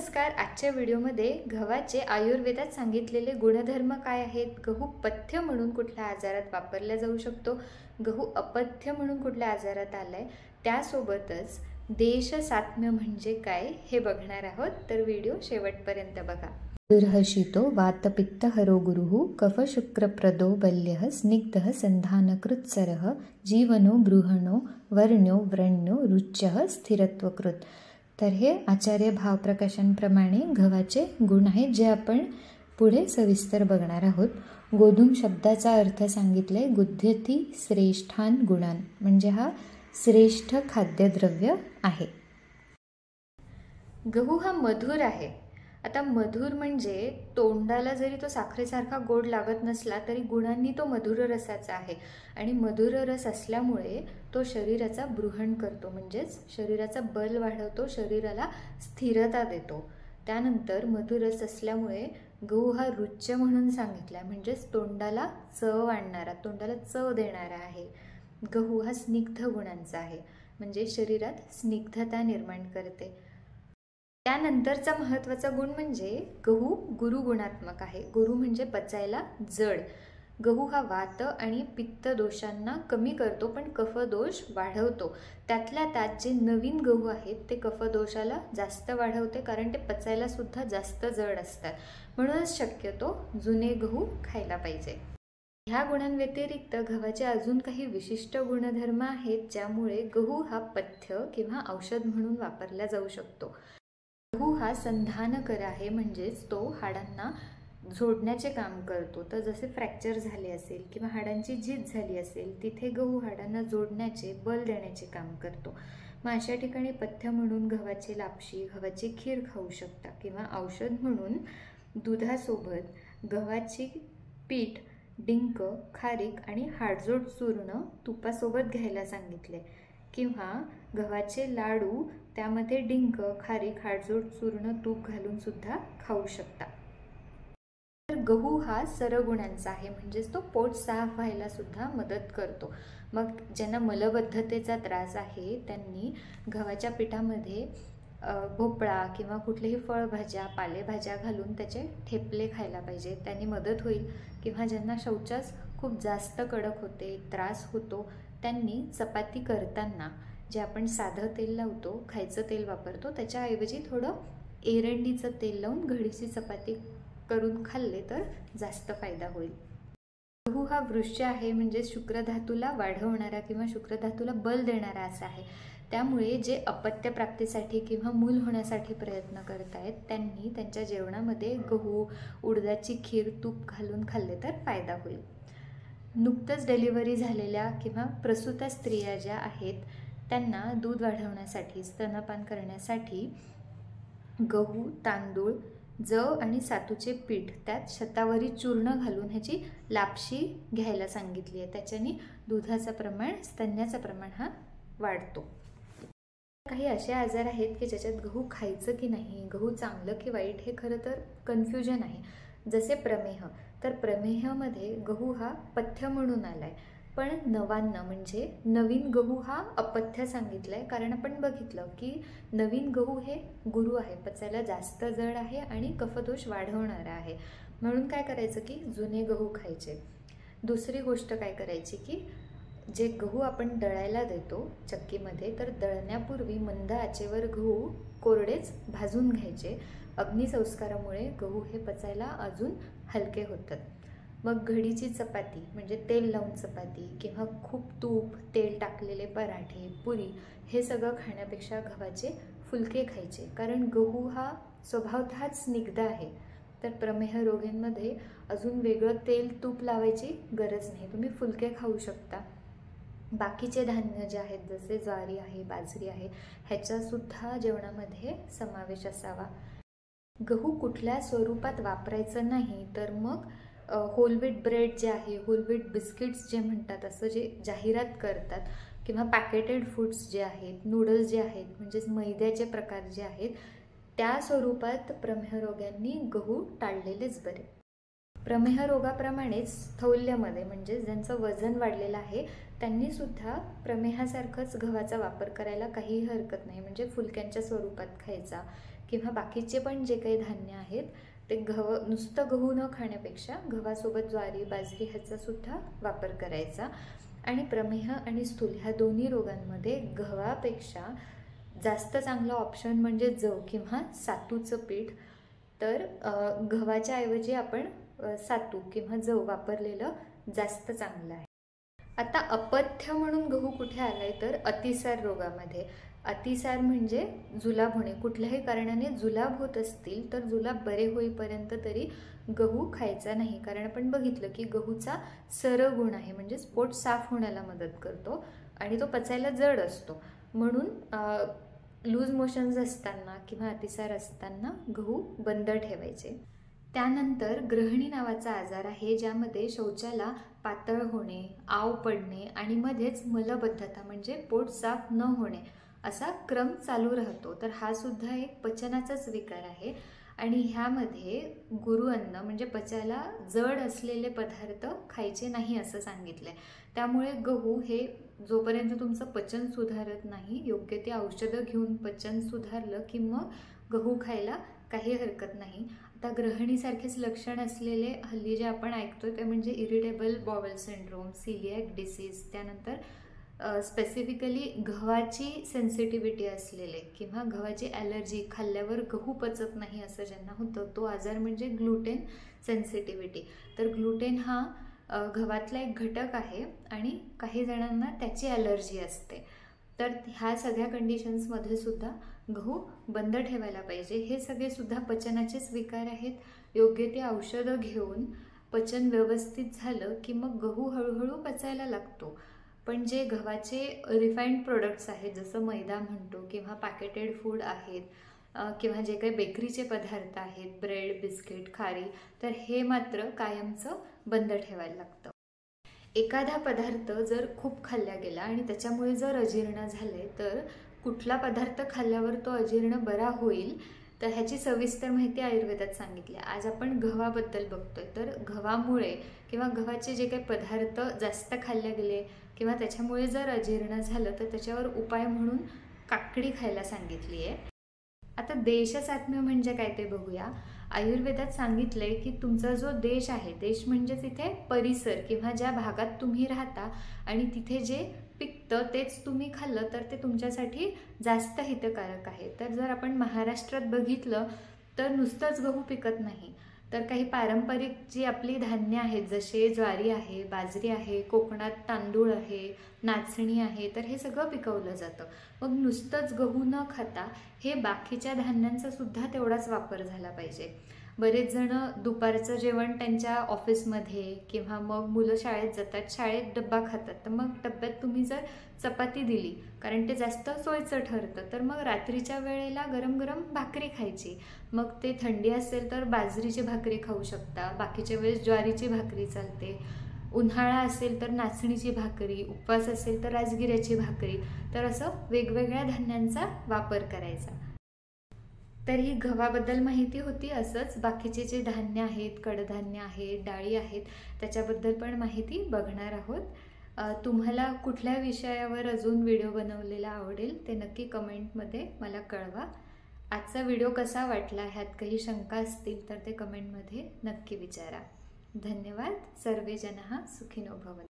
नमस्कार. आजच्या व्हिडिओमध्ये गव्हाचे आयुर्वेदात सांगितलेले गुणधर्म काय आहेत, गहू पथ्य म्हणून कुठल्या आजारात वापरला जाऊ शकतो, गहू अपथ्य म्हणून कुठल्या आजारात आलाय, त्यासोबतच देशसात्म्य म्हणजे काय हे बघणार आहोत. तर व्हिडिओ शेवटपर्यंत बघा. दुर्हर्षितो वातपित्तहरो गुरुः कफशुक्रप्रदो बल्यः स्निग्धः संधानकृत्सरः जीवनो बृहणो वर्ण्यो व्रण्यो रुच्यः स्थिरत्वकृत. तर हे आचार्य भावप्रकाशांप्रमाणे गव्हाचे गुण आहेत, जे आपण पुढे सविस्तर बघणार आहोत. गोधूम शब्दाचा अर्थ सांगितलाय गुध्यती श्रेष्ठान गुणान, म्हणजे हा श्रेष्ठ खाद्यद्रव्य आहे. गहू हा मधुर आहे. आता मधुर म्हणजे तोंडाला जरी तो साखरेसारखा गोड लागत नसला तरी गुणांनी तो मधुर रसाचा आहे. आणि मधुर रस असल्यामुळे तो शरीराचा बृहण करतो, म्हणजेच शरीराचा बल वाढवतो, शरीराला स्थिरता देतो. त्यानंतर मधुर रस असल्यामुळे गहू हा रुच्य म्हणून सांगितला, म्हणजेच तोंडाला चव आणणारा, तोंडाला चव देणारा आहे. गहू हा स्निग्ध गुणांचा आहे, म्हणजे शरीरात स्निग्धता निर्माण करते. त्यानंतरचा महत्त्वाचा गुण म्हणजे गहू गुरुगुणात्मक आहे. गुरु म्हणजे पचायला जड. गहू हा वात आणि पित्त दोषांना कमी करतो, पण कफदोष वाढवतो. त्यातल्या त्यात जे नवीन गहू आहेत ते कफदोषाला जास्त वाढवते, कारण ते पचायला सुद्धा जास्त जड असतात. म्हणूनच शक्यतो जुने गहू खायला पाहिजे. ह्या गुणांव्यतिरिक्त गव्हाचे अजून काही विशिष्ट गुणधर्म आहेत, ज्यामुळे गहू हा पथ्य किंवा औषध म्हणून वापरला जाऊ शकतो. गहू हा संधानकर आहे, म्हणजेच तो हाडांना जोडण्याचे काम करतो. तर जसे फ्रॅक्चर झाले असेल किंवा हाडांची झीज झाली असेल, तिथे गहू हाडांना जोडण्याचे, बल देण्याचे काम करतो. मग अशा ठिकाणी पथ्य म्हणून गव्हाची लापशी, गव्हाची खीर खाऊ शकता, किंवा औषध म्हणून दुधासोबत गव्हाची पीठ, डिंक, खारीक आणि हाडजोड चूर्ण तुपासोबत घ्यायला सांगितले, किंवा गव्हाचे लाडू, त्यामध्ये डिंक, खारीक, हाडजोड चूर्ण, तूप घालून सुद्धा खाऊ शकता. तर गहू हा सरगुणांचा आहे, म्हणजेच तो पोट साफ व्हायला सुद्धा मदत करतो. मग ज्यांना मलबद्धतेचा त्रास आहे त्यांनी गव्हाच्या पिठामध्ये भोपळा किंवा कुठलेही फळभाज्या, पालेभाज्या घालून त्याचे ठेपले खायला पाहिजे, त्यांनी मदत होईल. किंवा ज्यांना शौचास खूप जास्त कडक होते, त्रास होतो, त्यांनी चपाती करताना जे आपण साधं तेल लावतो, खायचं तेल वापरतो, त्याच्याऐवजी थोडं एरंडीचं तेल लावून घडीची चपाती करून खाल्ले तर जास्त फायदा होईल. गहू हा वृक्ष आहे, म्हणजे शुक्रधातूला वाढवणारा किंवा शुक्रधातूला बल देणारा असा आहे. त्यामुळे जे अपत्य प्राप्तीसाठी किंवा मूल होण्यासाठी प्रयत्न करतायत त्यांनी त्यांच्या जेवणामध्ये गहू, उडदाची खीर, तूप घालून खाल्ले तर फायदा होईल. नुकतंच डिलिव्हरी झालेल्या किंवा प्रसूत स्त्रिया ज्या आहेत त्यांना दूध वाढवण्यासाठी, स्तनपान करण्यासाठी गहू, तांदूळ, जव आणि सातूचे पीठ, त्यात शतावरी चूर्ण घालून ह्याची लापशी घ्यायला सांगितली आहे. त्याच्याने दुधाचं प्रमाण, स्तन्याचं प्रमाण हा वाढतो. काही असे आजार आहेत की ज्याच्यात गहू खायचं की नाही, गहू चांगलं की वाईट, हे खरं तर कन्फ्युजन आहे. जसे प्रमेह, तर प्रमेहामध्ये गहू हा पथ्य म्हणून आलाय, पण नवान्न म्हणजे नवीन गहू हा अपथ्य सांगितलाय. कारण आपण बघितलं की नवीन गहू हे गुरु आहे, पचायला जास्त जड आहे आणि कफदोष वाढवणारा आहे. म्हणून काय करायचं की जुने गहू खायचे. दुसरी गोष्ट काय करायची की जे गहू आपण दळायला देतो चक्कीमध्ये, तर दळण्यापूर्वी मंद आचेवर गहू कोरडेच भाजून घ्यायचे. अग्निसंस्कारामुळे गहू हे पचायला अजून हलके होतात. मग घडीची चपाती म्हणजे तेल लावून चपाती, किंवा खूप तूप, तेल टाकलेले पराठे, पुरी, हे सगळं खाण्यापेक्षा गव्हाचे फुलके खायचे. कारण गहू हा स्वभावतःच स्निग्ध आहे. तर प्रमेह रोगींमध्ये अजून वेगळं तेल, तूप लावायची गरज नाही, तुम्ही फुलके खाऊ शकता. बाकीचे धान्य जे आहेत, जसे ज्वारी आहे, बाजरी आहे, ह्याचासुद्धा जेवणामध्ये समावेश असावा. गहू कुठल्या स्वरूपात वापरायचं नाही, तर मग होलवीट ब्रेड जे आहे, होलवीट बिस्किट्स जे म्हणतात, असं जे जाहिरात करतात, किंवा पॅकेटेड फूड्स जे आहेत, नूडल्स जे आहेत, म्हणजेच मैद्याचे प्रकार जे आहेत, त्या स्वरूपात प्रमेह रोग्यांनी गहू टाळलेलेच बरे. प्रमेह रोगाप्रमाणेच स्थौल्यमध्ये, म्हणजे ज्यांचं वजन वाढलेलं आहे, त्यांनी सुद्धा प्रमेहासारखंच गव्हाचा वापर करायला काहीही हरकत नाही. म्हणजे फुलक्यांच्या स्वरूपात खायचा, किंवा बाकीचे पण जे काही धान्य आहेत ते नुसतं गहू न खाण्यापेक्षा गव्हासोबत ज्वारी बाजरी ह्याचा सुद्धा वापर करायचा. आणि प्रमेह आणि स्थूल ह्या दोन्ही रोगांमध्ये गव्हापेक्षा जास्त चांगला ऑप्शन म्हणजे जव किंवा सातूचं पीठ. तर गव्हाच्या ऐवजी आपण सातू किंवा जव वापरलेलं जास्त चांगलं आहे. आता अपथ्य म्हणून गहू कुठे आलाय तर अतिसार रोगामध्ये. अतिसार म्हणजे जुलाब होणे. कुठल्याही कारणाने जुलाब होत असतील तर जुलाब बरे होईपर्यंत तरी गहू खायचा नाही, कारण आपण बघितलं की गहूचा सरगुण आहे, म्हणजे पोट साफ होण्याला मदत करतो आणि तो पचायला जड असतो. म्हणून लूज मोशन्स असताना किंवा अतिसार असताना गहू बंद ठेवायचे. त्यानंतर ग्रहणी नावाचा आजार आहे, ज्यामध्ये शौचाला पातळ होणे, आव पडणे आणि मध्येच मलबद्धता म्हणजे पोट साफ न होणे असा क्रम चालू राहतो. तर हा सुद्धा एक पचनाचाच विकार आहे आणि ह्यामध्ये गुरु अन्न म्हणजे पचायला जड असलेले पदार्थ खायचे नाही असं सांगितलंय. त्यामुळे गहू हे जोपर्यंत तुमचं पचन सुधारत नाही, योग्य ते औषधं घेऊन पचन सुधारलं की मग गहू खायला काही हरकत नाही. आता ग्रहणीसारखेच लक्षण असलेले हल्ली जे आपण ऐकतोय ते म्हणजे इरिटेबल बॉवेल सिंड्रोम, सिलिॲक डिसीज, त्यानंतर स्पेसिफिकली गव्हाची सेन्सिटिव्हिटी असलेले किंवा गव्हाची ॲलर्जी, खाल्ल्यावर गहू पचत नाही असं ज्यांना होतं तो आजार म्हणजे ग्लुटेन सेन्सिटिव्हिटी. तर ग्लुटेन हा गव्हातला एक घटक आहे आणि काही जणांना त्याची ॲलर्जी असते. तर ह्या सगळ्या कंडिशन्समध्ये सुद्धा गहू बंद ठेवायला पाहिजे. हे सगळे सुद्धा पचनाचेच विकार आहेत. योग्य ते औषधं घेऊन पचन व्यवस्थित झालं की मग गहू हळूहळू पचायला लागतो. पण जे गव्हाचे रिफाईंड प्रोडक्ट्स आहेत, जसं मैदा म्हणतो किंवा पॅकेटेड फूड आहेत किंवा जे काही बेकरीचे पदार्थ आहेत, ब्रेड, बिस्किट, खारी, तर हे मात्र कायमचं बंद ठेवायला लागतं. एखादा पदार्थ जर खूप खाल्ला गेला आणि त्याच्यामुळे जर अजीर्ण झाले तर कुठला पदार्थ खाल्ल्यावर तो अजीर्ण बरा होईल तर ह्याची सविस्तर माहिती आयुर्वेदात सांगितली. आज आपण गव्हाबद्दल बघतोय. तर गव्हामुळे किंवा गव्हाचे जे काही पदार्थ जास्त खाल्ले गेले किंवा त्याच्यामुळे जर अजीर्ण झालं तर त्याच्यावर उपाय म्हणून काकडी खायला सांगितली आहे. आता देशसात्म्य म्हणजे काय ते बघूया. आयुर्वेदात सांगितलंय की तुमचा जो देश आहे, देश म्हणजे तिथे परिसर किंवा ज्या भागात तुम्ही राहता आणि तिथे जे पिकतं तेच तुम्ही खाल्लं तर ते तुमच्यासाठी जास्त हितकारक आहे. तर जर आपण महाराष्ट्रात बघितलं तर नुसतंच गहू पिकत नाही, तर काही पारंपरिक जी आपली धान्य आहेत जसे ज्वारी आहे, बाजरी आहे, कोकणात तांदूळ आहे, नाचणी आहे, तर हे सगळं पिकवलं जातं. मग नुसतंच गहू न खाता हे बाकीच्या धान्यांचा सुद्धा तेवढाच वापर झाला पाहिजे. बरेच जण दुपारचं जेवण त्यांच्या ऑफिसमध्ये किंवा मग मुलं शाळेत जातात, शाळेत डब्बा खातात, तर मग डब्यात तुम्ही जर चपाती दिली कारण ते जास्त सोयीचं ठरतं, तर मग रात्रीच्या वेळेला गरम गरम भाकरी खायची. मग ते थंडी असेल तर बाजरीची भाकरी खाऊ शकता, बाकीच्या वेळेस ज्वारीची भाकरी चालते. उन्हाळा असेल तर नाचणीची भाकरी, उपवास असेल तर राजगिऱ्याची भाकरी. तर असं वेगवेगळ्या धान्यांचा वापर करायचा. तर ही गव्हाबद्दल माहिती होती. असंच बाकीचे जे धान्य आहेत, कडधान्य आहेत, डाळी आहेत, त्याच्याबद्दल पण माहिती बघणार आहोत. तुम्हाला कुठल्या विषयावर अजून व्हिडिओ बनवलेला आवडेल ते नक्की कमेंटमध्ये मला कळवा. आजचा व्हिडिओ कसा वाटला, ह्यात काही शंका असतील तर ते कमेंटमध्ये नक्की विचारा. धन्यवाद. सर्वे जनः सुखिनो भवन्तु.